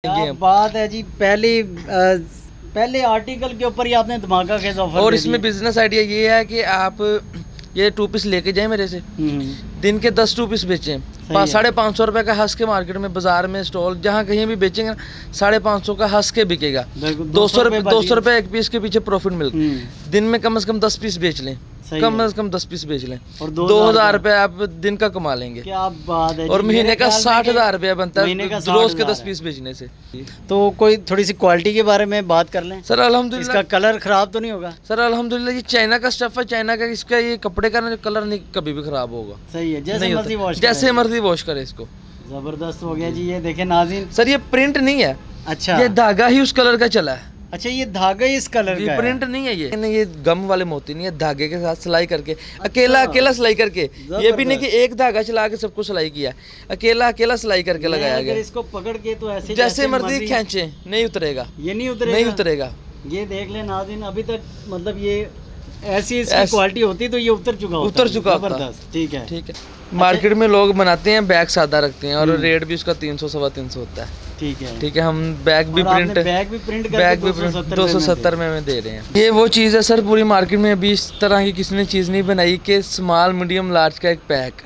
क्या बात है जी। पहले आर्टिकल के ऊपर ही आपने धमाका खेज ऑफर। और इसमें बिजनेस आइडिया ये है कि आप ये 2 पीस लेके जाए मेरे से, दिन के 10 2 पीस बेचें, 550 रुपए का हंस के मार्केट में, बाजार में, स्टॉल जहाँ कहीं भी बेचेंगे 550 का हंस के बिकेगा। 200 रुपए एक पीस के पीछे प्रॉफिट मिलता। दिन में कम से कम 10 पीस बेच लें, कम से कम 10 पीस बेच लें और 2000 रुपए आप दिन का कमा लेंगे। क्या बात है। और महीने का 60,000 रुपया बनता है रोज के 10 पीस बेचने से। तो कोई थोड़ी सी क्वालिटी के बारे में बात कर लें सर। अल्हम्दुलिल्लाह इसका कलर खराब तो नहीं होगा सर? अल्हम्दुलिल्लाह ये चाइना का स्टफ है, चाइना का। इसका ये कपड़े का कलर नहीं कभी भी खराब होगा। सही है, जैसे मर्जी वॉश करे इसको। जबरदस्त हो गया जी। ये देखें नाज़रीन, सर ये प्रिंट नहीं है। अच्छा, ये धागा ही उस कलर का चला है। अच्छा, ये धागा ही इस कलर का है, प्रिंट नहीं है। ये गम वाले मोती नहीं है, धागे के साथ सिलाई करके अकेला सिलाई करके। ये भी नहीं कि एक धागा चला के सबको सिलाई किया, अकेला सिलाई करके लगाया गया। इसको पकड़ के तो ऐसे जैसे मर्जी खींचे नहीं उतरेगा, ये नहीं उतरेगा। ये देख ले नाज़रीन, अभी तक मतलब ये ऐसी क्वालिटी होती तो ये उतर चुका। जबरदस्त। ठीक है। मार्केट में लोग बनाते हैं बैग सादा रखते हैं और रेट भी उसका 300 सवा 300 होता है। ठीक है। हम बैग भी प्रिंट 270 में दे रहे हैं। ये वो चीज़ है सर, पूरी मार्केट में अभी इस तरह की किसी ने चीज़ नहीं बनाई कि स्मॉल मीडियम लार्ज का एक पैक।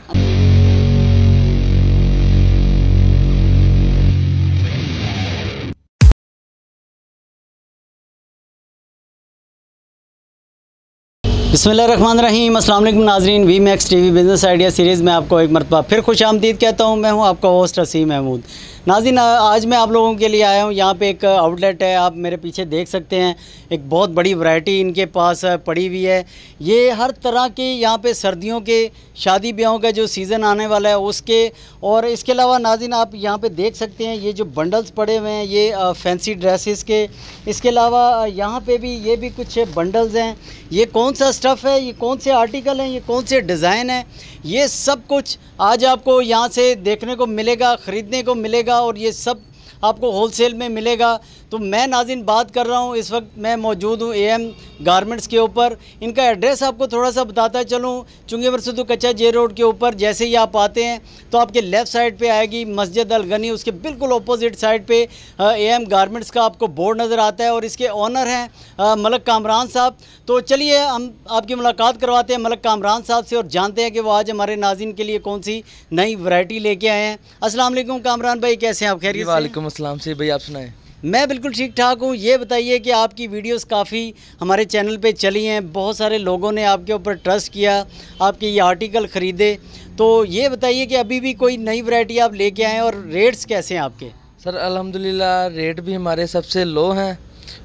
बिस्मिल्लाहिर्रहमानिर्रहीम। अस्सलाम वालेकुम नाज़रीन, V Max TV business idea series में आपको एक मरतबा फिर खुश आमदीद कहता हूँ। मैं हूँ आपका होस्ट हसीम महमूद। नाज़रीन, आज मैं आप लोगों के लिए आया हूँ। यहाँ पे एक आउटलेट है, आप मेरे पीछे देख सकते हैं। एक बहुत बड़ी वैरायटी इनके पास पड़ी हुई है। ये हर तरह के यहाँ पे सर्दियों के शादी ब्याहों का जो सीज़न आने वाला है उसके, और इसके अलावा नाज़रीन आप यहाँ पे देख सकते हैं ये जो बंडल्स पड़े हुए हैं ये फैंसी ड्रेसेस के। इसके अलावा यहाँ पे भी ये भी कुछ बंडल्स हैं। ये कौन सा स्टफ़ है, ये कौन से आर्टिकल हैं, ये कौन से डिज़ाइन है, ये सब कुछ आज आपको यहाँ से देखने को मिलेगा, ख़रीदने को मिलेगा और ये सब आपको होलसेल में मिलेगा। तो मैं नाज़रीन बात कर रहा हूँ, इस वक्त मैं मौजूद हूँ AM गारमेंट्स के ऊपर। इनका एड्रेस आपको थोड़ा सा बताता चलूँ। चुंगी वरसतू कच्चा जे रोड के ऊपर जैसे ही आप आते हैं तो आपके लेफ़्ट साइड पे आएगी मस्जिद अल गनी, उसके बिल्कुल अपोजिट साइड पे AM गारमेंट्स का आपको बोर्ड नज़र आता है और इसके ऑनर हैं मलक कामरान साहब। तो चलिए हम आपकी मुलाकात करवाते हैं मलक कामरान साहब से और जानते हैं कि वो आज हमारे नाज़रीन के लिए कौन सी नई वैरायटी लेके आए हैं। अस्सलाम वालेकुम कामरान भाई, कैसे हैं आप? खैरियत से? वालेकुम अस्सलाम से भाई, आप सुनाएं? मैं बिल्कुल ठीक ठाक हूँ। ये बताइए कि आपकी वीडियोस काफ़ी हमारे चैनल पे चली हैं, बहुत सारे लोगों ने आपके ऊपर ट्रस्ट किया, आपके ये आर्टिकल ख़रीदे। तो ये बताइए कि अभी भी कोई नई वैरायटी आप लेके आए और रेट्स कैसे हैं आपके? सर अल्हम्दुलिल्लाह रेट भी हमारे सबसे लो हैं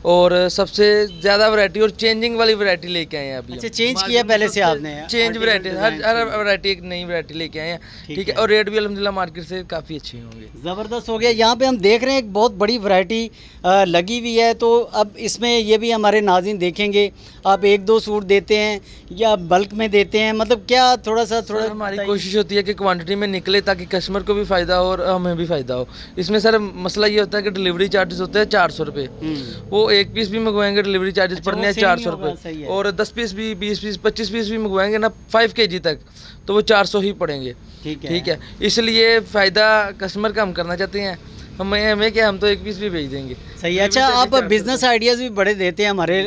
और सबसे ज़्यादा वैरायटी और चेंजिंग वाली वैरायटी लेके आए हैं अभी। अच्छा, चेंज किया पहले से आपने? चेंज वैरायटी, हर वैरायटी एक नई वैरायटी लेके आए हैं। ठीक है। और रेट भी अल्हम्दुलिल्लाह मार्केट से काफ़ी अच्छे होंगे। ज़बरदस्त हो गया। यहाँ पे हम देख रहे हैं एक बहुत बड़ी वैरायटी लगी हुई है। तो अब इसमें ये भी हमारे नाज़रीन देखेंगे, आप 1-2 सूट देते हैं या बल्क में देते हैं, मतलब क्या थोड़ा हमारी कोशिश होती है कि क्वांटिटी में निकले ताकि कस्टमर को भी फ़ायदा हो और हमें भी फ़ायदा हो। इसमें सर मसला ये होता है कि डिलीवरी चार्जेस होते हैं 400 रुपये। वो 1 पीस भी मंगवाएंगे डिलीवरी चार्जेस पड़ने हैं 400 रुपये, और 10 पीस भी, 20 पीस, 25 पीस भी मंगवाएंगे ना 5 kg तक तो वो 400 ही पड़ेंगे। ठीक है। इसलिए फ़ायदा कस्टमर का हम करना चाहते हैं। हमें क्या, हम तो 1 पीस भी भेज देंगे। सही है। अच्छा, आप बिज़नेस आइडियाज़ भी बड़े देते हैं हमारे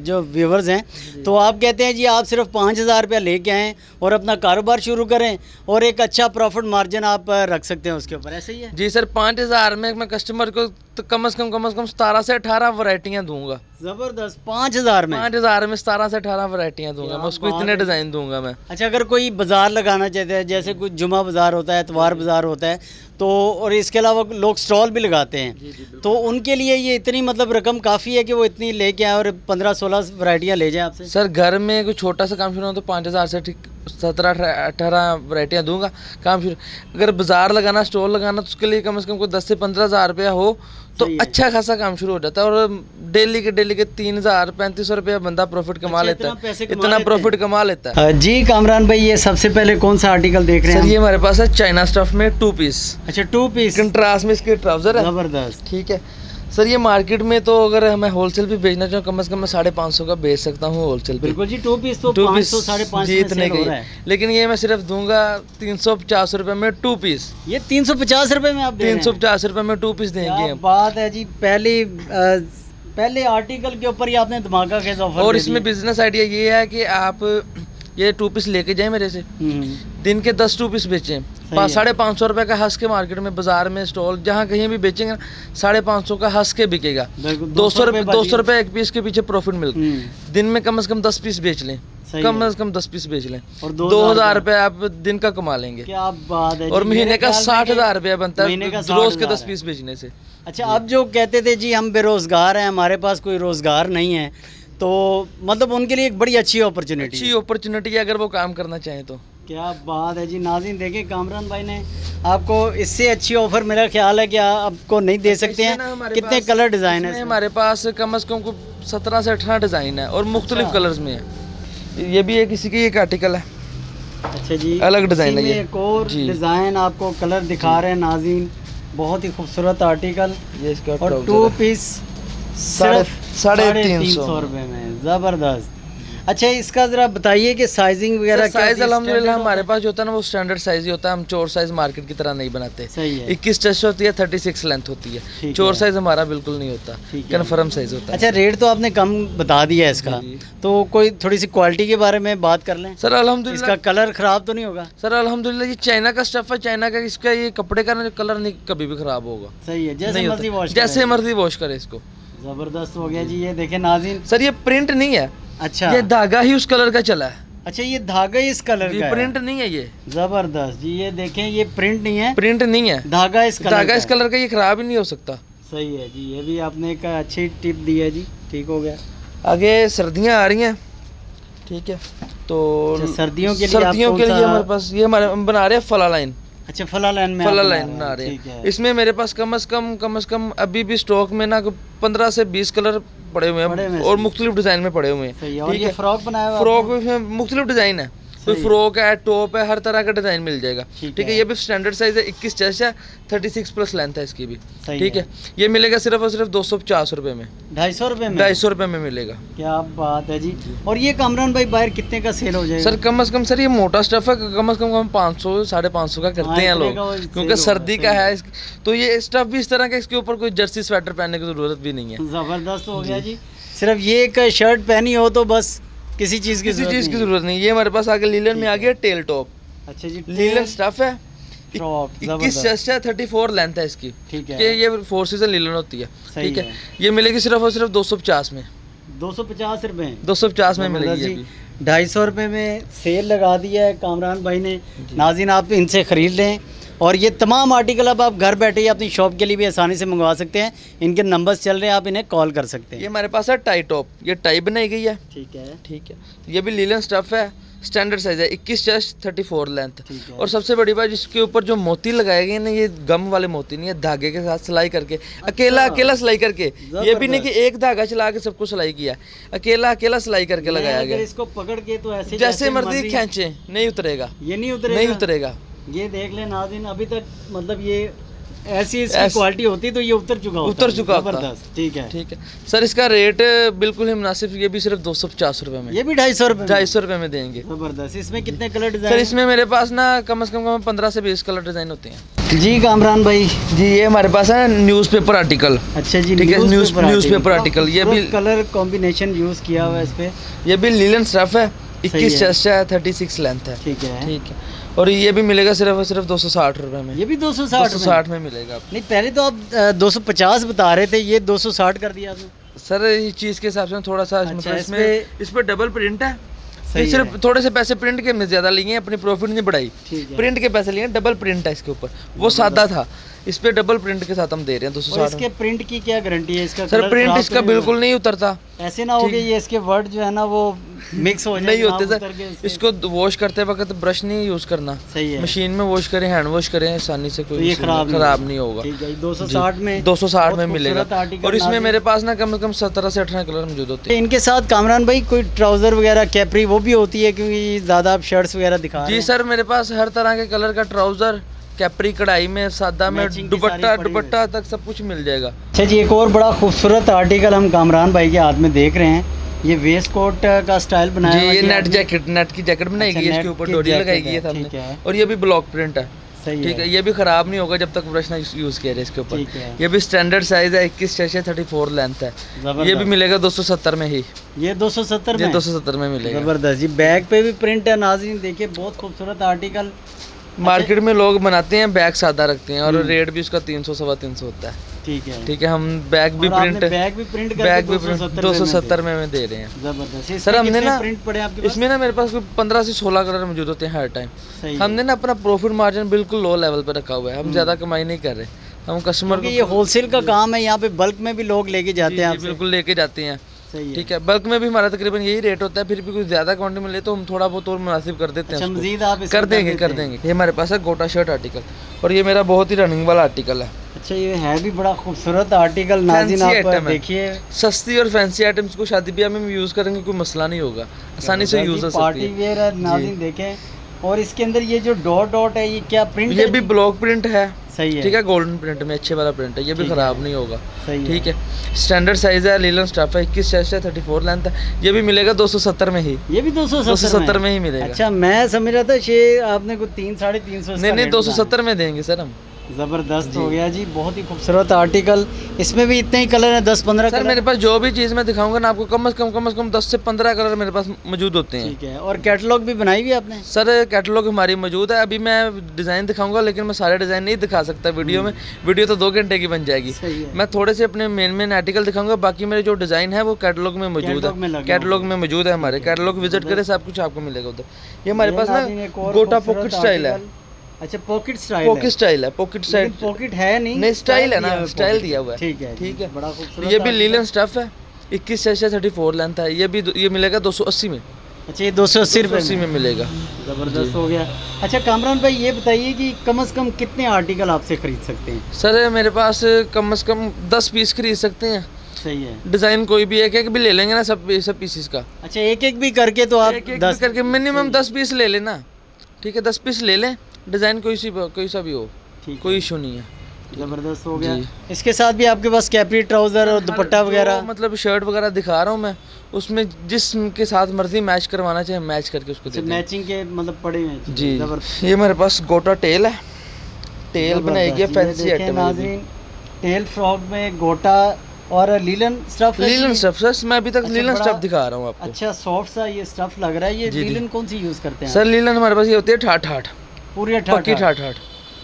जो व्यूवर्स हैं। तो आप कहते हैं जी आप सिर्फ 5000 रुपया लेके आएँ और अपना कारोबार शुरू करें और एक अच्छा प्रॉफिट मार्जिन आप रख सकते हैं उसके ऊपर, ऐसे ही है? जी सर, 5000 में मैं कस्टमर को तो कम से कम 17 से 18 वैरायटियाँ दूंगा। ज़बरदस्त। 5000 में? 5000 में 17 से 18 वैरायटियाँ दूंगा मैं उसको, इतने डिज़ाइन दूंगा मैं। अच्छा, अगर कोई बाज़ार लगाना चाहते हैं, जैसे कुछ जुमा बाज़ार होता है, इतवार बाज़ार होता है, तो और इसके अलावा लोग स्टॉल भी लगाते हैं, तो उनके लिए ये इतनी मतलब रकम काफ़ी है कि वो इतनी लेके आए और 15-16 वैरायटियाँ ले जाएं आपसे? सर घर में कोई छोटा सा काम शुरू हो तो 5000 से ठीक 17-18 वैरायटियाँ दूंगा काम शुरू। अगर बाज़ार लगाना, स्टॉल लगाना, तो उसके लिए कम से कम कोई 10 से 15,000 रुपया हो तो अच्छा खासा काम शुरू हो जाता है। और डेली के 3000-3500 रुपया बंदा प्रॉफिट कमा लेता है, इतना प्रॉफिट कमा लेता है। जी कामरान भाई, ये सबसे पहले कौन सा आर्टिकल देख रहे हैं? सर ये हमारे पास है चाइना स्टफ में 2 पीस। अच्छा, 2 पीस। कंट्रास्ट में इसके ट्राउजर है। ज़बरदस्त। ठीक है। सर ये मार्केट में तो अगर मैं होलसेल भी बेचना चाहूँ कम से कम मैं 550 का बेच सकता हूँ होलसेल पे। बिल्कुल जी, 2 पीस तो 500 550 जी इतने हो रहा के, है। लेकिन ये मैं सिर्फ दूंगा 350 रुपये में 2 पीस। ये 350 रुपये में आप दे रहे हैं? 350 रुपये में 2 पीस देंगे हम। बात है जी, पहले आर्टिकल के ऊपर ही आपने धमाका खेज ऑफर। और इसमें बिजनेस आइडिया ये है कि आप ये 2 पीस लेके जाए मेरे से, दिन के 10 2 पीस बेचें, 550 रुपये का हंस के मार्केट में, बाजार में, स्टॉल जहाँ कहीं भी बेचेंगे 550 का हंस के बिकेगा। 200 रुपये एक पीस के पीछे प्रॉफिट मिलता। दिन में कम से कम 10 पीस बेच लें, कम से कम 10 पीस बेच लें और 2000 रुपये आप दिन का कमा लेंगे। क्या बात है। और महीने का 60,000 रुपया बनता है रोज के 10 पीस बेचने से। अच्छा, अब जो कहते थे जी हम बेरोजगार हैं, हमारे पास कोई रोजगार नहीं है, तो मतलब उनके लिए एक बड़ी अच्छी अपॉर्चुनिटी है अगर वो काम करना चाहें तो। क्या बात है जी। नाज़रीन देखें, कामरान भाई ने आपको इससे अच्छी ऑफर, मेरा ख्याल है कि आपको नहीं दे सकते हैं। कितने कलर डिज़ाइन है हमारे पास? कम से कम 17 से 18 डिज़ाइन है और मुख्तलिफ कलर्स में है। ये भी है किसी की एक आर्टिकल है। अच्छा जी, अलग डिज़ाइन है। एक और डिज़ाइन आपको कलर दिखा रहे हैं नाज़रीन, बहुत ही खूबसूरत आर्टिकल। ये इसका और 2 पीस सिर्फ 350 रुपये में, ज़बरदस्त। अच्छा, इसका जरा बताइए कि साइजिंग वगैरह। साइज अल्हम्दुलिल्लाह हमारे पास जो होता है ना वो स्टैंडर्ड साइज ही होता है। हम चोर साइज मार्केट की तरह नहीं बनाते। सही है। 21 चेस्ट होती है, 36 लेंथ होती है। चोर साइज हमारा बिल्कुल नहीं होता, कन्फर्म साइज होता है। अच्छा, रेट तो आपने कम बता दिया है इसका, तो कोई थोड़ी सी क्वालिटी के बारे में बात कर लें। सर अल्हम्दुलिल्लाह इसका कलर खराब तो नहीं होगा? सर अल्हम्दुलिल्लाह ये चाइना का स्टफ है, चाइना का, इसका ये कपड़े का कलर नहीं कभी भी खराब होगा। सही है, जैसे मर्जी वॉश करे इसको। जबरदस्त हो गया जी। ये देखें नाज़रीन, सर ये प्रिंट नहीं है। अच्छा, ये धागा ही उस कलर का चला है। अच्छा, ये धागा ही इस कलर का है, प्रिंट नहीं है ये। जबरदस्त जी। ये देखें, ये प्रिंट नहीं है, प्रिंट नहीं है, धागा इस कलर का, ये खराब ही नहीं हो सकता। सही है जी। ये भी आपने एक अच्छी टिप दी है जी, ठीक हो गया। आगे सर्दियाँ आ रही हैं, ठीक है, तो सर्दियों के लिए हमारे पास ये हमारे बना रहे हैं फला लाइन। अच्छा, फला लाइन बना रहे हैं। इसमें मेरे पास कम से कम अभी भी स्टॉक में ना 15 से 20 कलर पड़े हुए हैं और मुख्तलिफ डिजाइन में पड़े हुए हैं। ठीक है, फ्रॉक बनाया हुआ, फ्रॉक में मुख्तलिफ डिजाइन है, कोई फ्रॉक है, टॉप है, हर तरह का डिजाइन मिल जाएगा। ठीक है, ये भी स्टैंडर्ड साइज है, 21 चेस्ट है, 36 प्लस लेंथ है इसकी भी। ठीक है, ये मिलेगा सिर्फ और सिर्फ 250 रुपए में, 250 रुपए में, 250 रुपए में मिलेगा। क्या बात है जी। और ये कामरान भाई बाहर कितने का सेल हो जाएगा? सर कम से कम सर ये मोटा स्टफ है, कम से कम 500 550 का करते हैं लोग, क्योंकि सर्दी का है। तो ये स्टफ भी इस तरह का, इसके ऊपर कोई जर्सी स्वेटर पहनने की जरूरत भी नहीं है। जबरदस्त हो गया जी। सिर्फ ये एक शर्ट पहनी हो तो बस, किसी चीज़ की जरूरत नहीं। ये हमारे पास आगे लीलन में आ गया टेल टॉप। अच्छा जी, लीलन स्टफ है, 21 चेस्ट है, 34 लेंथ है इसकी। ठीक है, ये 4 सीजन लीलन होती है। ठीक है, ये मिलेगी सिर्फ और सिर्फ 250 में, 250 रुपए, 250 में मिलेगी। 250 रुपए में सेल लगा दिया है कामरान भाई ने। नाज़रीन आप इनसे ख़रीद लें और ये तमाम आर्टिकल अब आप घर बैठे ही अपनी शॉप के लिए भी आसानी से मंगवा सकते हैं। इनके नंबर्स चल रहे हैं, आप इन्हें कॉल कर सकते हैं। ये हमारे पास है टाई टॉप, ये टाई बनाई गई है। ठीक है, ठीक है, ये भी लीलन स्टफ है, स्टैंडर्ड साइज है, 21 चेस्ट, 34 लेंथ। और सबसे बड़ी बात, जिसके ऊपर जो मोती लगाए गए ना, ये गम वाले मोती नहीं है, धागे के साथ सिलाई करके, अकेला सिलाई करके। ये भी नहीं कि एक धागा चला के सबको सिलाई किया, अकेला सिलाई करके लगाया गया। इसको पकड़ के तो ऐसे जैसे मर्जी खींचे, नहीं उतरेगा, ये नहीं उतरेगा। ये देख ले नाज़रीन, अभी तक मतलब ये ऐसी इसकी क्वालिटी होती तो ये उतर चुका होता। ठीक है सर, इसका रेट बिल्कुल ही मुनासिब। ये भी सिर्फ 250 रुपए में, ये भी 250 रुपए में देंगे। जबरदस्त। इसमें कितने कलर डिजाइन? सर इसमें मेरे पास ना कम से कम 15 से 20 कलर डिजाइन होते हैं। जी कामरान भाई जी, ये हमारे पास है न्यूज़पेपर आर्टिकल। अच्छा जी, ठीक है, न्यूज़पेपर आर्टिकल। ये भी कलर कॉम्बिनेशन यूज किया हुआ है इस पे। ये भी लीलन स्टफ है, 21 चेस्ट है, 36 लेंथ है। ठीक है, और ये भी मिलेगा सिर्फ और सिर्फ 260 रुपए में। ये भी 260 में मिलेगा। नहीं, पहले तो आप 250 बता रहे थे, ये 260 कर दिया आपने। सर इस चीज़ के हिसाब से थोड़ा सा अच्छा, इस पे डबल प्रिंट है। सिर्फ थोड़े से पैसे प्रिंट के में ज़्यादा लिए, अपनी प्रॉफिट नहीं बढ़ाई, प्रिंट के पैसे लिए। डबल प्रिंट है इसके ऊपर, वो सादा था, इस पे डबल प्रिंट के साथ हम दे रहे हैं 260। इसके प्रिंट की क्या गारंटी है? इसका सर प्रिंट इसका बिल्कुल नहीं उतरता। ऐसे ना हो कि ये इसके वर्ड जो है ना वो मिक्स हो जाए, नहीं होते सर। इसको वॉश करते वक्त ब्रश नहीं यूज करना, सही है। मशीन में वॉश करें, हैंड वॉश करें आसानी से, कोई खराब नहीं होगा। 260 में मिलेगा। और इसमें मेरे पास ना कम से कम 17 से 18 कलर मौजूद होते हैं। इनके साथ कामरान भाई कोई ट्राउजर वगैरह, कैपरी वो भी होती है, क्योंकि ज़्यादा आप शर्ट्स वगैरह दिखा रहे हैं। जी सर, मेरे पास हर तरह के कलर का ट्राउजर, कैपरी कढ़ाई में, सादा में, Matching की सारी दुपट्टा पड़ी हुई दुपट्टा तक सब कुछ मिल जाएगा। अच्छा जी, एक और बड़ा खूबसूरत आर्टिकल हम कामरान भाई के हाथ में देख रहे हैं। ये वेस्ट कोट का स्टाइल बनाया जी, हुआ ये है नेट जैकेट, नेट की जैकेट बनाई गई है, इसके ऊपर डोरी लगाई गई है सामने, और ये भी ब्लॉक प्रिंट है। सही ठीक है, ये भी खराब नहीं होगा जब तक ब्रश ना यूज किया जाए इसके ऊपर। ये भी स्टैंडर्ड साइज है, 21 6 34 लेंथ है। ये भी मिलेगा 270 में ही। ये 270 में, 270 में मिलेगा। जबरदस्त जी। बैग पे भी प्रिंट है नाज़रीन, देखिए बहुत खूबसूरत आर्टिकल। मार्केट में लोग बनाते हैं बैग सादा रखते हैं, और रेट भी उसका 300 सवा 300 होता है। ठीक है, ठीक है, हम बैग भी प्रिंट 270 में दे रहे हैं। जबरदस्त। सर हमने ना प्रिंट पड़े आपके पास? इसमें ना मेरे पास 15 से 16 कलर मौजूद होते हैं हर टाइम। हमने ना अपना प्रॉफिट मार्जिन बिल्कुल लो लेवल पे रखा हुआ है, हम ज्यादा कमाई नहीं कर रहे। हम कस्टमर को, ये होलसेल का काम है, यहाँ पे बल्क में भी लोग लेके जाते हैं। बिल्कुल लेके जाते हैं। ठीक है, बल्क में भी हमारा तकरीबन यही रेट होता है, फिर भी कुछ ज्यादा क्वांटिटी में ले तो हम थोड़ा बहुत और मुनासिब कर देते हैं। मजीद आप कर देंगे। ये हमारे पास है गोटा शर्ट आर्टिकल, और ये मेरा बहुत ही रनिंग वाला आर्टिकल है। अच्छा, ये है भी बड़ा खूबसूरत आर्टिकल नाज़रीन, आप देखिए। सस्ती और फैंसी आइटम्स को शादी ब्याह में यूज करेंगे, कोई मसला नहीं होगा, आसानी से यूज हो सकती है। पार्टी वेयर है नाज़रीन, देखें। और इसके अंदर ये जो डॉट डॉट है, ये क्या प्रिंट है? ये भी ब्लॉक प्रिंट है। सही है, ठीक है, गोल्डन प्रिंट में अच्छे वाला प्रिंट है, ये भी खराब नहीं होगा। सही ठीक है, स्टैंडर्ड साइज है, लीलन स्टफ है, 21 6 34 लेंथ है। ये भी मिलेगा 270 में ही। ये भी 270 में ही मिलेगा। अच्छा, मैं समझ रहा था ये आपने कुछ 300-350। नहीं, 270 में देंगे सर हम। ज़बरदस्त हो गया जी, बहुत ही खूबसूरत आर्टिकल। इसमें भी इतने ही कलर हैं, 10-15 सर। मेरे पास जो भी चीज़ मैं दिखाऊंगा ना आपको, कम से कम 10 से 15 कलर मेरे पास मौजूद होते हैं। ठीक है, और कैटलॉग भी बनाई हुई आपने? सर कैटलॉग हमारी मौजूद है। अभी मैं डिज़ाइन दिखाऊंगा, लेकिन मैं सारे डिज़ाइन नहीं दिखा सकता वीडियो में। वीडियो तो 2 घंटे की बन जाएगी। मैं थोड़े से अपने मेन आर्टिकल दिखाऊंगा, बाकी मेरे जो डिज़ाइन है वो कैटलॉग में मौजूद है। कैटलॉग में मौजूद है हमारे, कैटलॉग विजिट करें, सब कुछ आपको मिलेगा उधर। ये हमारे पास ना गोटा पॉकेट स्टाइल है। अच्छा, पॉकेट स्टाइल है। पॉकेट है नहीं, स्टाइल है ना, स्टाइल दिया हुआ है। ठीक है, बड़ा खूबसूरत। ये भी लीलन स्टफ है, 21 6 34 लेंथ है। ये मिलेगा 280 में। अच्छा, ये 280 में मिलेगा। जबरदस्त हो गया। अच्छा कामरान भाई, ये बताइए कि कम से कम कितने आर्टिकल आपसे खरीद सकते हैं? सर मेरे पास कम से कम 10 पीस खरीद सकते हैं। सही है, डिजाइन कोई भी एक भी ले लेंगे ना, सब पीसेस का। अच्छा, एक भी करके तो आप 10 करके मिनिमम 10 पीस ले लेना। ठीक है, 10 पीस ले लें, डिज़ाइन कोई सा भी हो, कोई इशू नहीं है। ज़बरदस्त हो गया। इसके साथ भी आपके पास कैपरी, ट्राउज़र और दुपट्टा वगैरह, मतलब शर्ट वगैरह दिखा रहा हूँ मैं, उसमें जिसके साथ मर्जी मैच करवाना चाहे मैच करके उसको दे दें। मैचिंग के मतलब पड़े हैं जी। ये मेरे पास गोटा टेल है, टेल बनाएगी फैंसी आइटम। नाज़रीन, टेल फ्रॉक में गोटा और लीलन स्टफ। सर मैं अभी तक लीलन स्टफ दिखा रहा हूँ आपको। अच्छा, सॉफ्ट सा ये स्टफ लग रहा है। ये लीलन कौन सी यूज़ करते हैं? सर लीलन हमारे पास ये होती है ठाठ, पूरी पक्की ठाठ।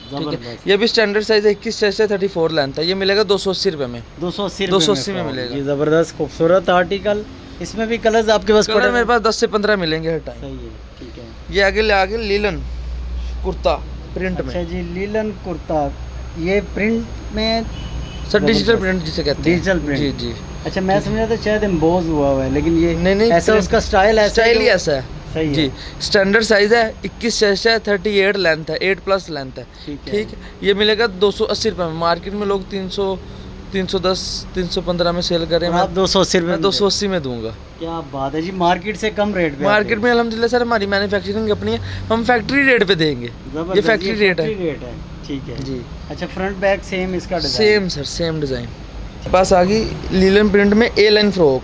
ठीक है, ये भी स्टैंडर्ड साइज है, 21 6 34 लेंथ है। ये मिलेगा 280 रुपये में। 280 में मिलेगा। ज़बरदस्त खूबसूरत आर्टिकल। इसमें भी कलर्स आपके पास पड़े? मेरे पास 10 से 15 मिलेंगे हर टाइम। सही है, ठीक है। ये आगे लीलन कुर्ता प्रिंट में। अच्छा जी, लीलन कुर्ता, ये प्रिंट में सर डिजिटल प्रिंट जिसे कहते हैं। डिजिटल प्रिंट, जी। अच्छा, मैं समझ रहा था शायद एम्बोज हुआ है, लेकिन ये नहीं, ऐसा उसका स्टाइल है। स्टाइल ही ऐसा है। सही जी। स्टैंडर्ड साइज है, 21 6 38 लेंथ है, 8+ लेंथ है। ठीक है, ये मिलेगा 280 रुपये में। मार्केट में लोग 300 310 315 में सेल करें, आप 280 रुपये? 280 में दूंगा। क्या बात है जी, मार्केट से कम रेट पे। मार्केट में अल्हम्दुलिल्लाह सर हमारी मैन्युफैक्चरिंग अपनी है, हम फैक्ट्री रेट पे देंगे। ये फैक्ट्री रेट है। ठीक है जी। अच्छा, फ्रंट बैक सेम इसका design? Same sir, same design. पास आ गई लीलन प्रिंट में ए लाइन फ्रॉक।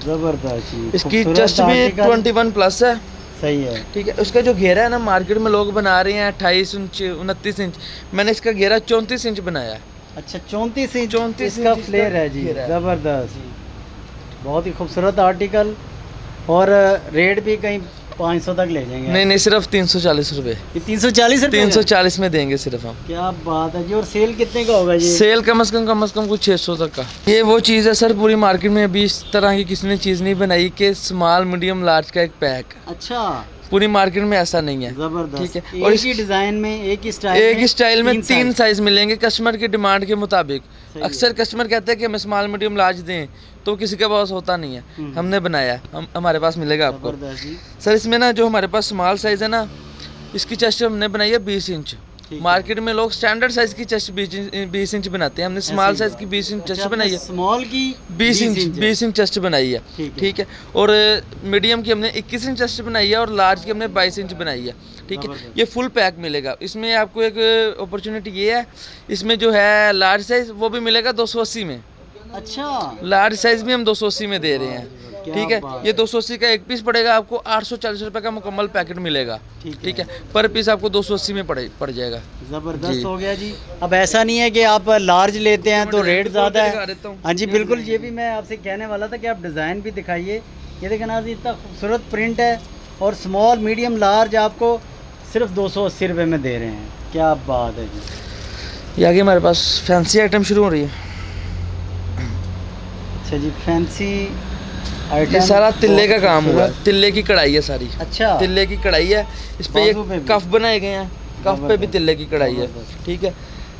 जबरदस्त, इसकी चेस्ट भी 21+ है। सही है, ठीक है। उसका जो घेरा है ना, मार्केट में लोग बना रहे हैं 28 इंच 29 इंच, मैंने इसका घेरा 34 इंच बनाया है। अच्छा, 34 इंच इसका फ्लेयर है जी। ज़बरदस्त, बहुत ही खूबसूरत आर्टिकल। और रेट भी कहीं 500 तक ले जाएंगे? नहीं, सिर्फ 340 रुपये। 340 रुपये? 340 में देंगे सिर्फ हम। क्या बात है जी। और सेल कितने का होगा जी? सेल कम से कम कुछ 600 तक का। ये वो चीज़ है सर, पूरी मार्केट में अभी इस तरह की किसी ने चीज़ नहीं बनाई कि स्मॉल मीडियम लार्ज का एक पैक। अच्छा, पूरी मार्केट में ऐसा नहीं है। जबरदस्त, ठीक है। और इसी डिजाइन में एक ही स्टाइल में 3 साइज मिलेंगे कस्टमर की डिमांड के मुताबिक। अक्सर कस्टमर कहते हैं कि हमें स्मॉल मीडियम लार्ज दें, तो किसी के पास होता नहीं है, हमने बनाया, हमारे पास मिलेगा आपको। सर इसमें ना जो हमारे पास स्मॉल साइज है ना, इसकी चेस्ट हमने बनाई है 20 इंच, मार्केट में लोग स्टैंडर्ड साइज की चेस्ट 20 इंच बनाते हैं, हमने स्मॉल साइज की 20 इंच चेस्ट बनाई है, स्मॉल की 20 इंच चेस्ट बनाई है, ठीक है। और मीडियम की हमने 21 इंच चेस्ट बनाई है और लार्ज की हमने 22 इंच बनाई है, ठीक है। ये फुल पैक मिलेगा। इसमें आपको एक अपॉर्चुनिटी ये है, इसमें जो है लार्ज साइज वो भी मिलेगा 280 में। अच्छा, लार्ज साइज भी हम 280 में दे रहे हैं, ठीक है। ये 280 का एक पीस पड़ेगा आपको 840 रुपए का मुकम्मल पैकेट मिलेगा, ठीक है। पर पीस आपको 280 में पड़ जाएगा। जबरदस्त हो गया जी। अब ऐसा नहीं है कि आप लार्ज लेते हैं तो रेट ज़्यादा है। हाँ जी बिल्कुल, ये भी मैं आपसे कहने वाला था कि आप डिज़ाइन भी दिखाइए। ये देखें ना, इतना खूबसूरत प्रिंट है और स्मॉल मीडियम लार्ज आपको सिर्फ 280 रुपये में दे रहे हैं। क्या बात है जी। ये आगे हमारे पास फैंसी आइटम शुरू हो रही है। अच्छा जी, फैंसी ये सारा तिल्ले का काम हुआ है, तिल्ले की कढ़ाई है सारी। अच्छा, तिल्ले की कढ़ाई है, इस पे ये कफ बनाए गए हैं, कफ पे भी तिल्ले की कढ़ाई है, ठीक है।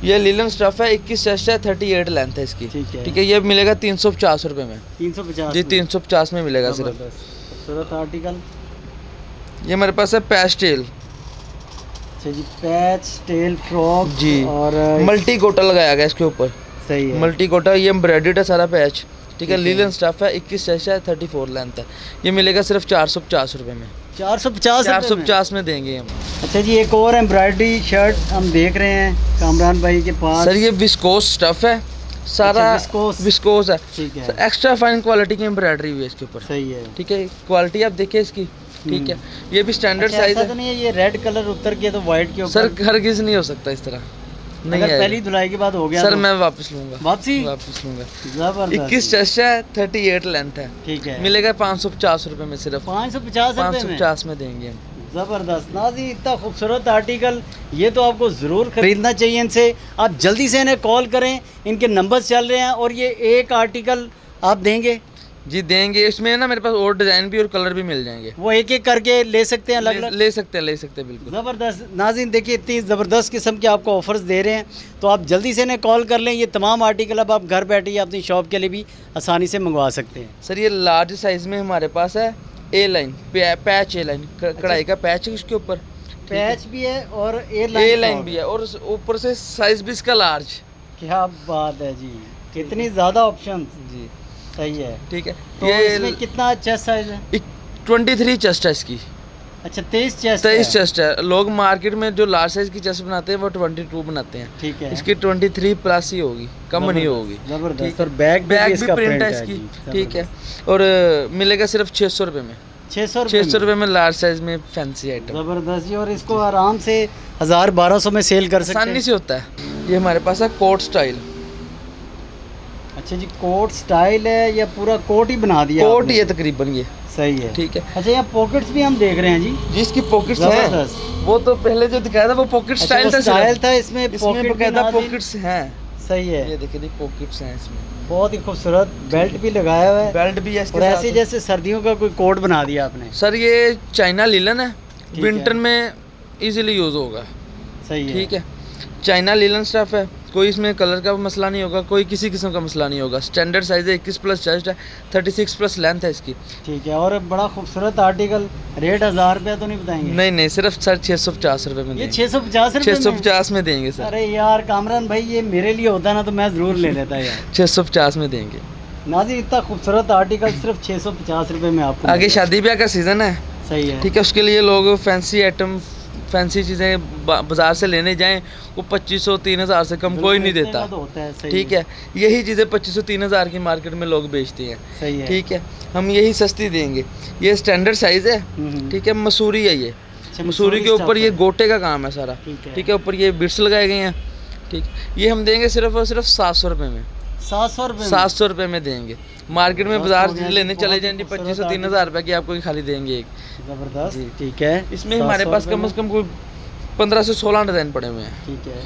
ये लीलन स्टफ है, 21 चेस्ट है, 38 लेंथ है इसकी, ठीक है। ये मिलेगा 350 रुपये में। 350 जी, 350 में मिलेगा सिर्फ। खूबसूरत आर्टिकल। ये हमारे पास है पैच टेल। अच्छा जी, पैच टेल फ्रॉक जी, और मल्टी गोटा लगाया गया इसके ऊपर। सही है, मल्टी गोटा। ये एम्ब्रॉयडर्ड है सारा पैच, ठीक है। लीलन स्टफ है, 21 चेस्ट है, 34 लेंथ है। ये मिलेगा सिर्फ 450 रुपये में। 450 में देंगे हम। अच्छा जी, एक और एम्ब्रॉयडरी शर्ट हम देख रहे हैं कामरान भाई के पास। सर ये विस्कोस स्टफ है सारा। विस्कोस है, ठीक है। एक्स्ट्रा फाइन क्वालिटी की एम्ब्रॉयडरी हुई है इसके ऊपर। सही है, ठीक है। क्वालिटी आप देखिए इसकी, ठीक है। ये भी स्टैंडर्ड साइज है। तो नहीं है ये रेड कलर उतर के तो व्हाइट के ऊपर? सर हरगिज़ नहीं हो सकता इस तरह, नहीं है। पहली धुलाई के बाद हो गया सर तो? मैं वापस लूँगा, वापस लूँगा। जबरदस्त। 21 चेस्ट है, 38 लेंथ है, ठीक है। मिलेगा 550 रुपये में सिर्फ। 550 में देंगे हम। ज़बरदस्त नाजी, इतना खूबसूरत आर्टिकल, ये तो आपको ज़रूर खरीदना चाहिए इनसे। आप जल्दी से इन्हें कॉल करें, इनके नंबर चल रहे हैं। और ये एक आर्टिकल आप देंगे? जी देंगे। इसमें ना मेरे पास और डिज़ाइन भी और कलर भी मिल जाएंगे। वो एक एक करके ले सकते हैं, अलग अलग ले सकते हैं बिल्कुल। ज़बरदस्त नाज़रीन, देखिए इतनी ज़बरदस्त किस्म के आपको ऑफर्स दे रहे हैं, तो आप जल्दी से इन्हें कॉल कर लें। ये तमाम आर्टिकल अब आप घर बैठे अपनी शॉप के लिए भी आसानी से मंगवा सकते हैं। सर ये लार्ज साइज़ में हमारे पास है ए लाइन, पैच ए लाइन, कढ़ाई का पैच है उसके ऊपर, पैच भी है और ए लाइन भी है, और ऊपर से साइज भी इसका लार्ज। क्या बात है जी, कितनी ज़्यादा ऑप्शन जी। सही है, ठीक है। तो ये इसमें कितना चेस्ट साइज है? 23 चेस्ट है इसकी। अच्छा, 23 चेस्ट है। लोग मार्केट में जो लार्ज साइज की चेस्ट बनाते हैं वो 22 बनाते हैं, ठीक है। इसकी 23 प्लस ही होगी, कम नहीं होगी। जबरदस्त। और बैग भी प्रिंट है इसकी, ठीक है। और मिलेगा सिर्फ 600 रुपये में। 600 रुपये में लार्ज साइज में फैंसी आइटम। जबरदस्त जी। और इसको आराम से 1000-1200 में सेल कर सकते हैं, आसानी से होता है। ये हमारे पास है कोट स्टाइल। अच्छा जी, कोट स्टाइल है या पूरा कोट ही बना दिया? कोट ही है तकरीबन ये। सही है, ठीक है। अच्छा, यहाँ पॉकेट्स भी हम देख रहे हैं जी। जिसकी पॉकेट्स हैं, वो तो पहले जो दिखाया था वो पॉकेट स्टाइल था। इसमें बकायदा पॉकेट्स हैं। सही है, ये देखिए पॉकेट्स हैं इसमें, बहुत ही खूबसूरत। बेल्ट भी लगाया हुआ है, बेल्ट भी है। और ऐसे जैसे सर्दियों का कोई कोट बना दिया आपने। सर ये चाइना लीलन है, विंटर में इजीली यूज होगा। सही है, ठीक है। चाइना लीलन स्टफ है, कोई इसमें कलर का मसला नहीं होगा, कोई किसी किस्म का मसला नहीं होगा। स्टैंडर्ड साइज है, 21 प्लस चेस्ट है, 36 प्लस लेंथ है इसकी, ठीक है। और बड़ा खूबसूरत आर्टिकल। रेट 1000 रुपया तो नहीं बताएंगे? नहीं, सिर्फ सर 650 रुपये में। ये 650 में देंगे सर। अरे यार कामरान भाई, ये मेरे लिए होता ना तो मैं ज़रूर ले लेता यार। 650 में देंगे नाज़रीन, इतना खूबसूरत आर्टिकल सिर्फ 650 रुपये में आपको। आगे शादी ब्याह का सीज़न है, सही है, ठीक है। उसके लिए लोग फैंसी आइटम, फैंसी चीज़ें बाज़ार से लेने जाएं, वो 2500-3000 से कम कोई नहीं देता, ठीक है। यही चीज़ें 2500-3000 की मार्केट में लोग बेचते हैं, सही है, ठीक है। हम यही सस्ती देंगे। ये स्टैंडर्ड साइज़ है, ठीक है। मसूरी है ये, मसूरी के ऊपर ये गोटे का काम है सारा, ठीक है। ऊपर ये बिट्स लगाए गए हैं, ठीक। ये हम देंगे सिर्फ और सिर्फ 700 रुपये में। 700 रुपये में देंगे। मार्केट में बाजार लेने चले जाएं 2500-3000 रुपये की आपको खाली देंगे एक। ज़बरदस्त, ठीक है। इसमें हमारे पास कम से कम कोई 15 से 16 डिज़ाइन पड़े हुए हैं, ठीक है।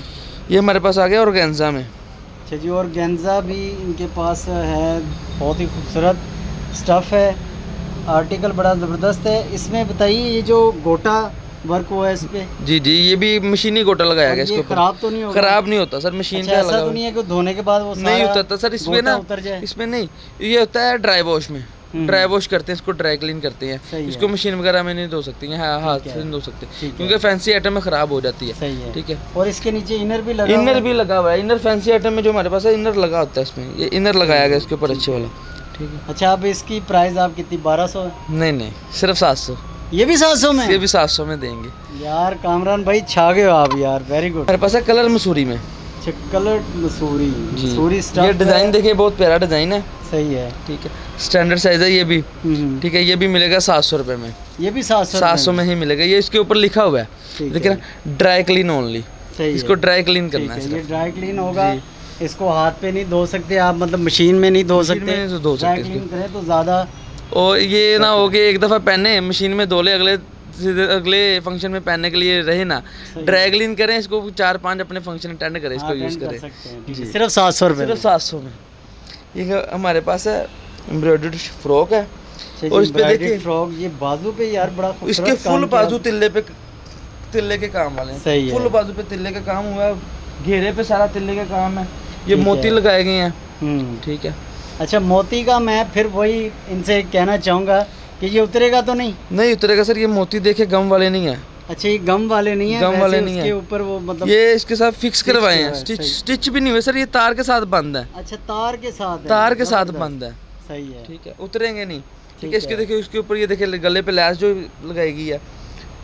ये हमारे पास आ गया ऑर्गेन्जा में। अच्छा जी, ऑर्गेन्जा भी इनके पास है, बहुत ही खूबसूरत स्टफ़ है, आर्टिकल बड़ा ज़बरदस्त है। इसमें बताइए, ये जो गोटा वर्क हुआ है इस पे? जी, ये भी मशीनी गोटा लगाया गया इसके ऊपर। खराब तो नहीं होगा? खराब नहीं होता सर, मशीन का लगा। ऐसा तो नहीं है कि धोने के बाद वो नहीं उतरता सर इसमें ना, इसमें नहीं, ये होता है ड्राई वॉश में। ड्राई वॉश करते हैं, इसको ड्राई क्लीन करते हैं। इसको मशीन वगैरह में नहीं धो सकते हैं, हाथ से नहीं धो सकते क्योंकि फैंसी आइटम में ख़राब हो जाती है। ठीक है। और इसके नीचे इनर भी लगा हुआ है। इनर फैंसी आइटम में जो हमारे पास है इनर लगा होता है, इसमें ये इनर लगाया गया इसके ऊपर अच्छे वाला। ठीक है। अच्छा, अब इसकी प्राइस आप कितनी, 1200? नहीं, सिर्फ 700। ये भी 700 में? ये भी 700 में देंगे यार। कामरान भाई छा गए हो आप यार, वेरी गुड। हमारे पास है कलर मसूरी में। Colour Mussoorie stuff. ये डिज़ाइन देखिए, बहुत प्यारा डिज़ाइन है। सही है। ठीक है। स्टैंडर्ड साइज है ये भी। ठीक है। ये भी मिलेगा 700 रुपये में। ये भी 700 में ही मिलेगा। ये इसके ऊपर लिखा हुआ है, देखिए ना, ड्राई क्लीन ओनली। इसको ड्राई क्लीन करना है। ये ड्राई क्लीन होगा। इसको हाथ पे नहीं धो सकते आप, मतलब मशीन में नहीं धो सकते। ड्राई क्लीन करें तो ज़्यादा। और ये ना हो कि एक दफ़ा पहने मशीन में धो ले, अगले फंक्शन में पहनने के लिए रहे ना। ड्राई क्लीन करें इसको, 4-5 अपने फंक्शन अटेंड करें, इसको यूज़ करें। सिर्फ 700 रुपये। सिर्फ 700 में। ये हमारे पास है एम्ब्रॉयडर्ड फ्रॉक है। और इस पे देखिए फ्रॉक, ये बाजू पे यार बड़ा इसके फुल बाजू तिल्ले के काम वाले हैं। सही है। फुल बाजू पे तिल्ले का काम हुआ है, घेरे पे सारा तिल्ले का काम है। ये मोती लगाए गए हैं। ठीक है। अच्छा, मोती का मैं फिर वही इनसे कहना चाहूँगा कि ये उतरेगा तो नहीं उतरेगा सर। ये मोती देखे गम वाले नहीं है। अच्छा, ये गम वाले नहीं है? गम वाले नहीं है। इसके ऊपर वो मतलब ये इसके साथ फिक्स करवाए हैं। स्टिच भी नहीं हुए सर, ये तार के साथ बंद है। अच्छा, तार के साथ बंद है। सही है। ठीक है। उतरेंगे नहीं। ठीक है। इसके देखिए, उसके ऊपर ये देखिए गले पे लैस जो लगाई गई है,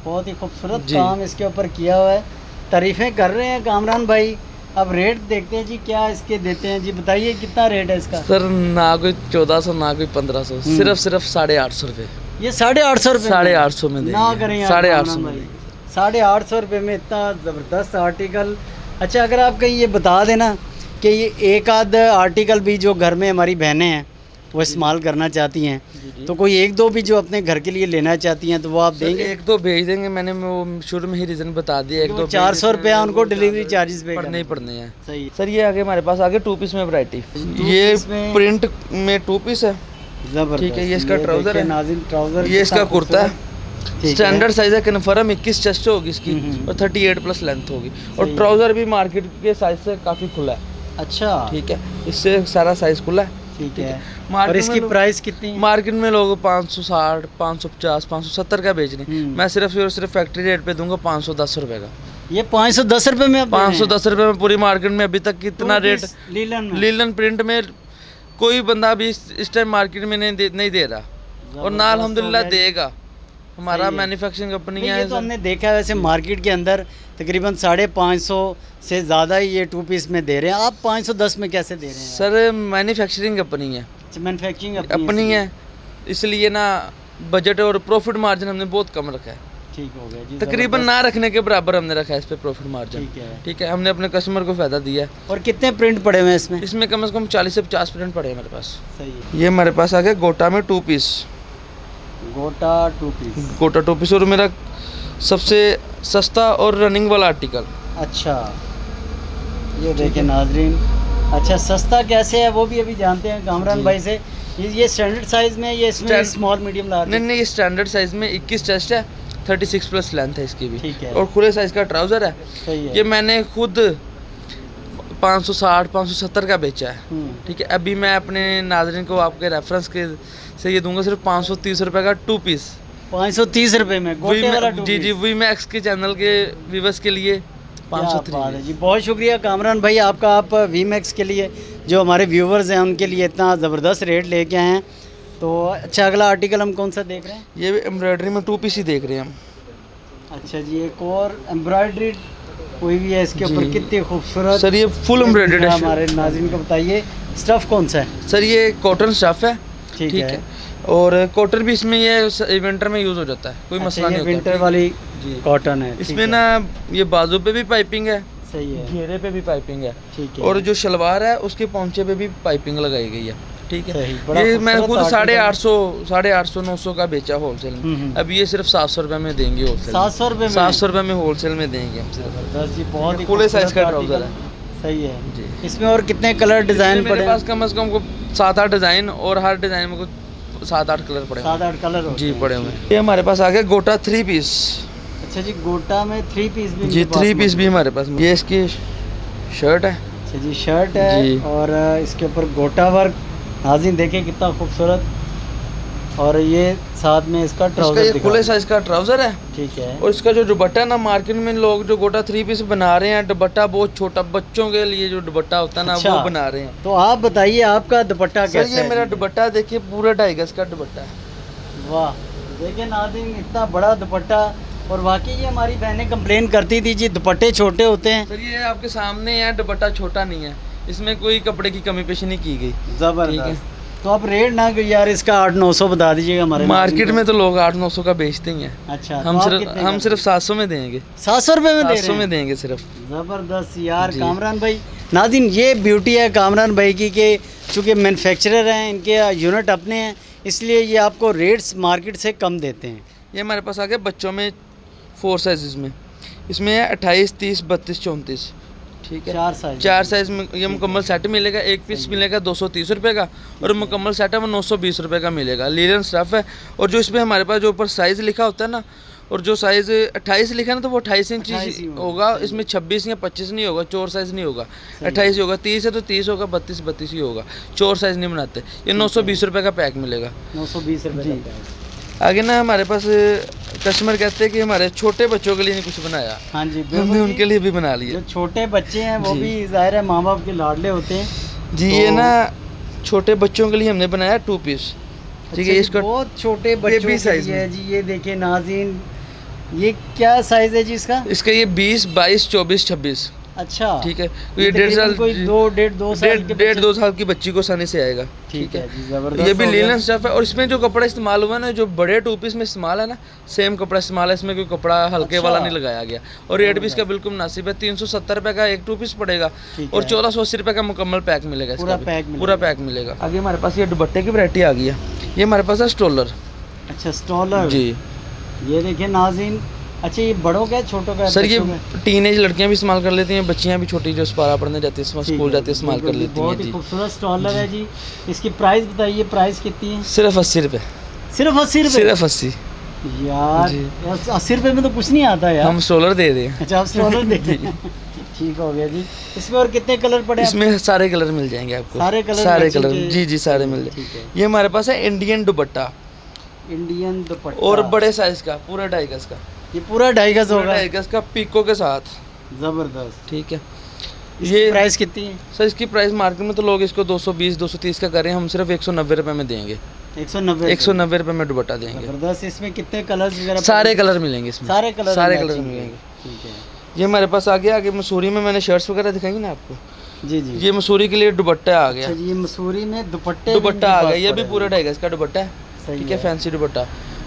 बहुत ही खूबसूरत काम इसके ऊपर किया हुआ है। तारीफें कर रहे हैं कामरान भाई। अब रेट देखते हैं जी, क्या इसके देते हैं जी, बताइए कितना रेट है इसका? सर ना कोई 1400 ना कोई 1500, सिर्फ 850 रुपये। ये 850 रुपये? 850 में ना करें यार, 850 में। 850 रुपये में इतना ज़बरदस्त आर्टिकल। अच्छा, अगर आप कहीं ये बता देना कि ये एक आध आर्टिकल भी जो घर में हमारी बहनें हैं वो इस्तेमाल करना चाहती हैं, तो कोई एक दो भी जो अपने घर के लिए लेना चाहती हैं तो वो आप देंगे? एक दो भेज देंगे। मैंने वो शुरू में ही रीज़न बता दिया। एक दो 400 रुपया उनको डिलीवरी चार्जेस पे पड़ने हैं। सही। सर ये आगे हमारे पास आगे 2 पीस में वैरायटी। ये प्रिंट में 2 पीस है। ठीक है। ये इसका ट्राउजर है, नाज़िम ट्राउजर। ये इसका कुर्ता है। स्टैंडर्ड साइज है, कन्फर्म 21 चेस्ट होगी इसकी और 38+ लेंथ होगी। और ट्राउजर भी मार्केट के साइज से काफ़ी खुला है। अच्छा। ठीक है। इससे सारा साइज खुला है। ठीक है। और इसकी प्राइस कितनी है? मार्केट में लोग 560, 550, 570 का बेच रहे हैं। मैं सिर्फ और सिर्फ फैक्ट्री रेट पे दूंगा 510 रुपए का। ये 510 रुपए में? 510 रुपए में पूरी मार्केट में अभी तक कितना रेट लीलन प्रिंट में कोई बंदा अभी इस टाइम मार्केट में नहीं दे रहा, और ना अल्हम्दुलिल्लाह देगा। हमारा मैन्युफैक्चरिंग कंपनी है। ये तो हमने देखा है वैसे मार्केट के अंदर तकरीबन 550 से ज़्यादा ही ये 2 पीस में दे रहे हैं। आप 510 में कैसे दे रहे हैं? सर मैन्युफैक्चरिंग कंपनी है। मैन्युफैक्चरिंग अपनी है, इसलिए ना बजट और प्रॉफिट मार्जिन हमने बहुत कम रखा है। ठीक हो गया जी। तकरीबन ना रखने के बराबर हमने रखा है इस पे प्रॉफिट मार्जिन। ठीक है। हमने अपने कस्टमर को फायदा दिया है। और कितने प्रिंट पड़े हुए हैं इसमें? इसमें कम से कम 40 से 50 प्रिंट पड़े हैं हमारे पास। सही है। ये हमारे पास आ गया गोटा में 2 पीस। गोटा 2 पीस। गोटा 2 पीस और मेरा सबसे सस्ता और रनिंग वाला आर्टिकल। अच्छा, ये देखिए नाजरीन। अच्छा, सस्ता कैसे है वो भी अभी जानते हैं कामरान भाई से। ये स्टैंडर्ड साइज में, ये इसमें स्मॉल मीडियम लार्ज? नहीं, ये स्टैंडर्ड साइज में 21 चेस्ट है, 36+ लेंथ है इसकी भी। ठीक है। और खुले साइज का ट्राउजर है। सही है। ये मैंने खुद 560, 570 का बेचा है। ठीक है। अभी मैं अपने नाज़रीन को आपके रेफरेंस के से ये दूंगा सिर्फ 530 रुपये का 2 पीस। 530 रुपये में गोटे वाला 2 पीस? जी, वीमैक्स के चैनल के व्यूअर्स के लिए 530 जी। बहुत शुक्रिया कामरान भाई आपका। आप वीमैक्स के लिए जो हमारे व्यूवर्स हैं उनके लिए इतना ज़बरदस्त रेट लेके आए हैं। तो अच्छा, अगला आर्टिकल हम कौन सा देख रहे हैं? ये भी एम्ब्रॉयडरी में 2 पीस ही देख रहे हैं हम। अच्छा जी, एक और एम्ब्रॉयडरी हुई भी है इसके ऊपर, कितनी खूबसूरत। सर ये फुल एम्ब्रॉयडर्ड है। हमारे नाज़रीन को बताइए स्टफ़ कौन सा है? सर ये कॉटन स्टफ़ है। ठीक है। और कॉटन भी इसमें ये विंटर में यूज़ हो जाता है, कोई मसला नहीं होता। विंटर वाली कॉटन है। इसमें ना ये बाजू पे भी पाइपिंग है। सही है। घेरे पे भी पाइपिंग है। ठीक है। और जो शलवार है उसके पौंचे पे भी पाइपिंग लगाई गई है। ठीक है। ये मैं खुद 850, 900 का बेचा होलसेल में। अभी ये सिर्फ 700 रुपये में देंगे होलसेल। 700 रुपये में? 700 रुपये में होलसेल में देंगे हम सिर्फ। जी, बहुत ही खुले साइज का ट्राउजर है। सही है जी। इसमें और कितने कलर डिज़ाइन पड़े? मेरे पास कम से कम 7-8 डिज़ाइन, और हर डिज़ाइन में 7-8 कलर पड़े। 7-8 कलर जी पड़े हुए। ये हमारे पास आ गया गोटा 3 पीस। अच्छा जी, गोटा में 3 पीस भी? जी, 3 पीस भी हमारे पास। ये इसकी शर्ट है। अच्छा जी, शर्ट है। और इसके ऊपर गोटा वर्क। नाज़रीन देखें कितना खूबसूरत। और ये साथ में इसका इसका ट्राउजर ये खुले साइज का ट्राउजर है। ठीक है। और इसका जो दुपट्टा है ना, मार्केट में लोग जो गोटा 3 पीस बना रहे हैं, दुपट्टा बहुत छोटा, बच्चों के लिए जो दुपट्टा होता है ना, अच्छा। वो बना रहे हैं। तो आप बताइए आपका दुपट्टा कैसा है? ये मेरा दुपट्टा देखिए, पूरा 2.5 गज का दुपट्टा है। वाह, देखिए नाज़रीन, इतना बड़ा दुपट्टा। और वाकई ये हमारी बहनें कंप्लेन करती थी जी दुपट्टे छोटे होते हैं। सर ये आपके सामने है, दुपट्टा छोटा नहीं है, इसमें कोई कपड़े की कमी पेशी नहीं की गई। जबरदस्त। तो आप रेट ना यार इसका 800-900 बता दीजिएगा हमारे। मार्केट में तो लोग 800-900 का बेचते ही हैं। अच्छा, हम सिर्फ 700 में देंगे। 700 रुपये में दे रहे हैं? 700 में देंगे सिर्फ। ज़बरदस्त यार कामरान भाई। नाज़रीन, ये ब्यूटी है कामरान भाई की कि चूँकि मैन्युफैक्चरर हैं, इनके यूनिट अपने हैं, इसलिए ये आपको रेट्स मार्केट से कम देते हैं। ये हमारे पास आ गया बच्चों में 4 साइज़ में। इसमें है 28, 30, 32, 34। ठीक है, 4 साइज में ये मुकम्मल सेट मिलेगा। एक पीस मिलेगा 230 रुपये का, और मुकम्मल सेट है वो 920 रुपये का मिलेगा। लीलन स्टफ है। और जो इसमें हमारे पास जो ऊपर साइज़ लिखा होता है ना, और जो साइज़ 28 लिखा है ना, तो वो 28 इंच होगा। इसमें 26 या 25 नहीं होगा, चोर साइज़ नहीं होगा, 28 ही होगा। 30 है तो 30 होगा, 32 ही होगा, चोर साइज़ नहीं बनाते। ये 920 रुपये का पैक मिलेगा। 920 रुपये। आगे ना हमारे पास कस्टमर कहते हैं कि हमारे छोटे बच्चों के लिए नहीं कुछ बनाया। हाँ जी, हमने उनके लिए भी बना लिया। जो छोटे बच्चे हैं वो भी ज़ाहिर है माँ बाप के लाडले होते हैं जी। ये ना छोटे बच्चों के लिए हमने बनाया 2 पीस। ठीक है, इसका बहुत छोटे बच्चों के लिए है जी। ये देखिए नाज़रीन, ये क्या साइज़ है जी इसका? इसका ये 20, 22, 24, 26। अच्छा, ठीक है। ये 1.5 साल, कोई 1.5-2 साल की बच्ची को आसानी से आएगा। ठीक है जी, जबरदस्त। ये भी लीलन स्टफ है। और इसमें जो कपड़ा इस्तेमाल हुआ ना, जो बड़े 2 पीस में इस्तेमाल है ना, सेम कपड़ा इस्तेमाल है। इसमें कोई कपड़ा हल्के वाला नहीं लगाया गया। और रेट भी इसका बिल्कुल मुनासिब है। 370 रुपये का एक 2 पीस पड़ेगा, और 1480 रुपये का मुकम्मल पैक मिलेगा। पूरा पैक मिलेगा। आगे हमारे पास ये दुपट्टे की वैरायटी आ गई है। ये हमारे पास है स्टॉलर। अच्छा, स्टॉलर जी। ये देखिए नाज़रीन। अच्छा, ये बड़ों का है छोटों का? सर ये टीनेज लड़कियां भी इस्तेमाल कर लेती हैं, बच्चियां भी छोटी जो स्पारा पढ़ने जाती है, स्कूल जाती है, इस्तेमाल कर लेती हैं। बहुत ही खूबसूरत स्टॉलर है जी। इसकी प्राइस बताइए, प्राइस कितनी है? सिर्फ 80 रुपये। सिर्फ 80 रुपये? सिर्फ 80 यार। 80 रुपये में तो कुछ नहीं आता यार। हम स्टॉलर दे दें। अच्छा, आप स्टॉलर दे दें। ठीक हो गया जी। इसमें और कितने कलर पड़े? इसमें सारे कलर मिल जाएंगे आपको। सारे कलर जी सारे मिल जाएंगे। ये हमारे पास है इंडियन दुपट्टा। इंडियन दुपट्टा, और बड़े साइज का, पूरा 2.5 गज का। ये पूरा 2.5 गज होगा? 2.5 गज का पीको के साथ। जबरदस्त। ठीक है। ये प्राइस कितनी है? सर इसकी प्राइस मार्केट में तो लोग इसको 220, 230 का कर रहे हैं, हम सिर्फ 190 रुपये में देंगे। 190 रुपये में दुपट्टा देंगे। जबरदस्त। इसमें कितने कलर्स वगैरह? सारे कलर मिलेंगे इसमें। सारे कलर मिलेंगे। ठीक है। ये हमारे पास आ गया। आगे मसूरी में मैंने शर्ट्स वगैरह दिखाएंगे ना आपको। जी जी। ये मसूरी के लिए दुपट्टा आ गया। अच्छा, ये मसूरी में दुपट्टा आ गया। ये भी पूरा 2.5 गज का दुपट्टा है। ठीक है, फैंसी दुपट्टा।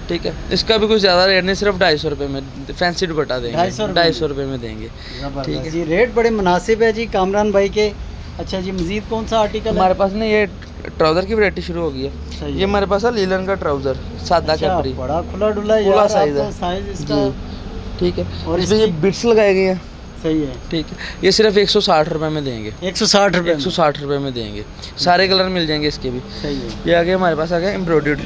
ठीक है, इसका भी कुछ ज़्यादा रेट नहीं, सिर्फ 250 रुपये में फैंसी दुपट्टा देंगे। 250 रुपये में देंगे। ठीक है जी, रेट बड़े मुनासिब है जी कामरान भाई के। अच्छा जी, मजीद कौन सा आर्टिकल हमारे पास ना? ये ट्राउज़र की वैरायटी शुरू हो गई है। ये हमारे पास है लीलन का ट्राउज़र, सादा कैपरी, बड़ा खुला डुला साइज है। ठीक है। और इसमें ये बिट्स लगाए गए हैं। सही है। ठीक है। ये सिर्फ 160 रुपये में देंगे। 160 रुपये? 160 रुपये में देंगे। सारे कलर मिल जाएंगे इसके भी। सही है। ये आगे हमारे पास आ गया एम्ब्रॉयडर्ड।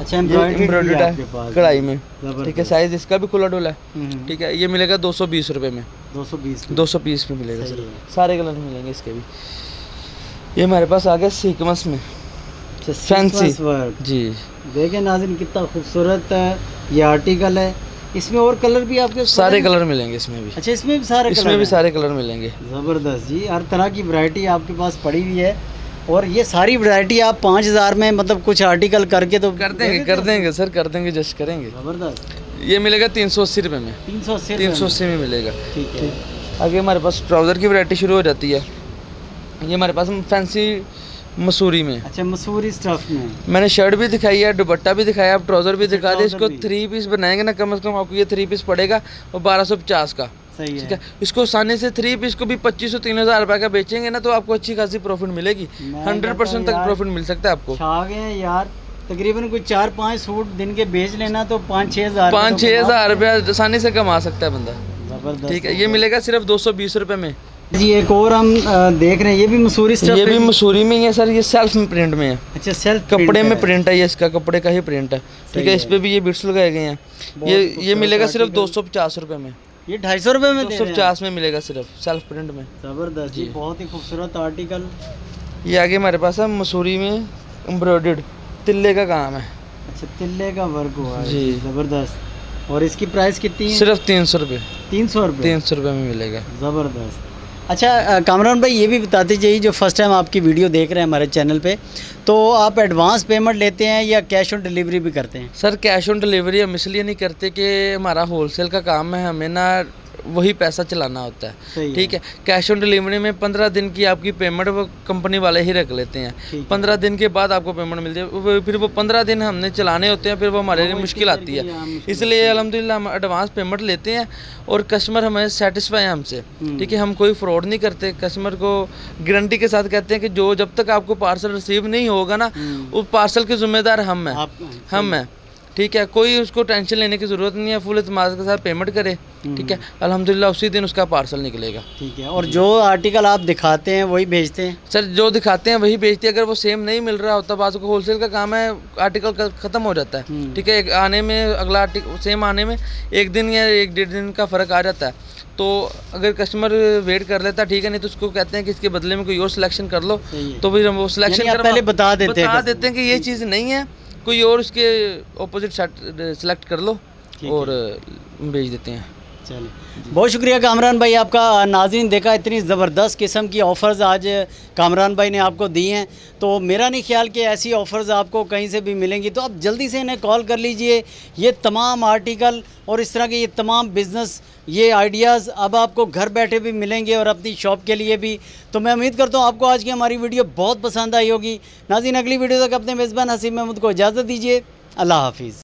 अच्छा, एम्ब्रॉयडर्ड है कढ़ाई में। ठीक है, साइज इसका भी खुला डुला है। ठीक है, ये मिलेगा 220 रुपये में। 220 में मिलेगा सर। सारे कलर मिलेंगे इसके भी। ये हमारे पास आ गया सीक्वेंस में, फैंसी जी। देखें नाज़रीन, कितना खूबसूरत ये आर्टिकल है। इसमें और कलर भी आपके? सारे कलर मिलेंगे इसमें भी। अच्छा, इसमें भी सारे कलर मिलेंगे। ज़बरदस्त जी, हर तरह की वैरायटी आपके पास पड़ी हुई है। और ये सारी वैरायटी आप 5000 में मतलब कुछ आर्टिकल करके तो कर देंगे सर, कर देंगे, जस्ट करेंगे। ज़बरदस्त। ये मिलेगा 380 रुपये में। 380 में मिलेगा। ठीक है। आगे हमारे पास ट्राउज़र की वैरायटी शुरू हो जाती है। ये हमारे पास फैंसी मसूरी में। अच्छा, मसूरी स्टफ में। मैंने शर्ट भी दिखाई है, दुपट्टा भी दिखाया, आप ट्राउज़र भी दिखा दे। इसको 3 पीस बनाएंगे ना, कम से कम आपको ये 3 पीस पड़ेगा और 1250 का। सही ठीक है। इसको आसानी से 3 पीस को भी 2500-3000 रुपये का बेचेंगे ना, तो आपको अच्छी खासी प्रॉफिट मिलेगी। 100% तक प्रॉफिट मिल सकता है आपको। छा गए यार, तकरीबन कोई 4-5 सूट दिन के बेच लेना तो 5-6 हज़ार रुपया आसानी से कमा सकता है बंदा। जबरदस्त। ठीक है। ये मिलेगा सिर्फ 220 रुपये में जी। एक और हम देख रहे हैं, ये भी मसूरी स्टफ। ये भी मसूरी में ही है सर। ये सेल्फ प्रिंट में है। अच्छा, सेल्फ कपड़े में प्रिंट है ये, इसका कपड़े का ही प्रिंट है। ठीक है। इस पे भी ये बिट्स लगाए गए हैं। ये मिलेगा सिर्फ 250 रुपये में। ये 250 रुपये में? 250 में मिलेगा सिर्फ सेल्फ प्रिंट में। ज़बरदस्त जी, बहुत ही खूबसूरत आर्टिकल। ये आगे हमारे पास है मसूरी में एम्ब्रॉयडर्ड तिल्ले का काम है। अच्छा, तिल्ले का वर्क हुआ है जी। ज़बरदस्त। और इसकी प्राइस कितनी है? सिर्फ 300 रुपये। 300 रुपये? 300 रुपये में मिलेगा। ज़बरदस्त। अच्छा कामरान भाई, ये भी बताते जाइए, जो फर्स्ट टाइम आपकी वीडियो देख रहे हैं हमारे चैनल पे, तो आप एडवांस पेमेंट लेते हैं या कैश ऑन डिलीवरी भी करते हैं? सर कैश ऑन डिलीवरी हम इसलिए नहीं करते कि हमारा होलसेल का काम है, हमें ना वही पैसा चलाना होता है। ठीक है। कैश ऑन डिलीवरी में 15 दिन की आपकी पेमेंट वो कंपनी वाले ही रख लेते हैं। 15 दिन के बाद आपको पेमेंट मिलती है, फिर वो 15 दिन हमने चलाने होते हैं, फिर वो हमारे लिए मुश्किल आती है। इसलिए अल्हम्दुलिल्लाह हम एडवांस पेमेंट लेते हैं और कस्टमर हमें सेटिस्फाई है हमसे। ठीक है। हम कोई फ्रॉड नहीं करते, कस्टमर को गारंटी के साथ कहते हैं कि जो जब तक आपको पार्सल रिसीव नहीं होगा ना, उस पार्सल के जिम्मेदार हम हैं। ठीक है। कोई उसको टेंशन लेने की ज़रूरत नहीं है, फुल इत्मीनान के साथ पेमेंट करे। ठीक है। अल्हम्दुलिल्लाह उसी दिन उसका पार्सल निकलेगा। ठीक है। और जो आर्टिकल आप दिखाते हैं वही भेजते हैं? सर जो दिखाते हैं वही भेजते हैं। अगर वो सेम नहीं मिल रहा होता, बाज़ को होलसेल का काम है, आर्टिकल ख़त्म हो जाता है। ठीक है। आने में अगला आर्टिकल सेम आने में 1 दिन या 1-1.5 दिन का फ़र्क आ जाता है। तो अगर कस्टमर वेट कर लेता है, ठीक है, नहीं तो उसको कहते हैं कि इसके बदले में कोई और सिलेक्शन कर लो, तो फिर हम वो सिलेक्शन पहले बता देते हैं कि ये चीज़ नहीं है, कोई और उसके ऑपोजिट सेलेक्ट कर लो और भेज देते हैं। चलिए, बहुत शुक्रिया कामरान भाई आपका। नाज़रीन देखा, इतनी ज़बरदस्त किस्म की ऑफ़र्स आज कामरान भाई ने आपको दी हैं, तो मेरा नहीं ख्याल कि ऐसी ऑफ़र्स आपको कहीं से भी मिलेंगी, तो आप जल्दी से इन्हें कॉल कर लीजिए। ये तमाम आर्टिकल और इस तरह के ये तमाम बिज़नेस, ये आइडियाज़ अब आपको घर बैठे भी मिलेंगे और अपनी शॉप के लिए भी। तो मैं उम्मीद करता हूँ आपको आज की हमारी वीडियो बहुत पसंद आई होगी। नाज़रीन, अगली वीडियो तक अपने मेज़बान हसीब महमूद को इजाज़त दीजिए। अल्लाह हाफिज़।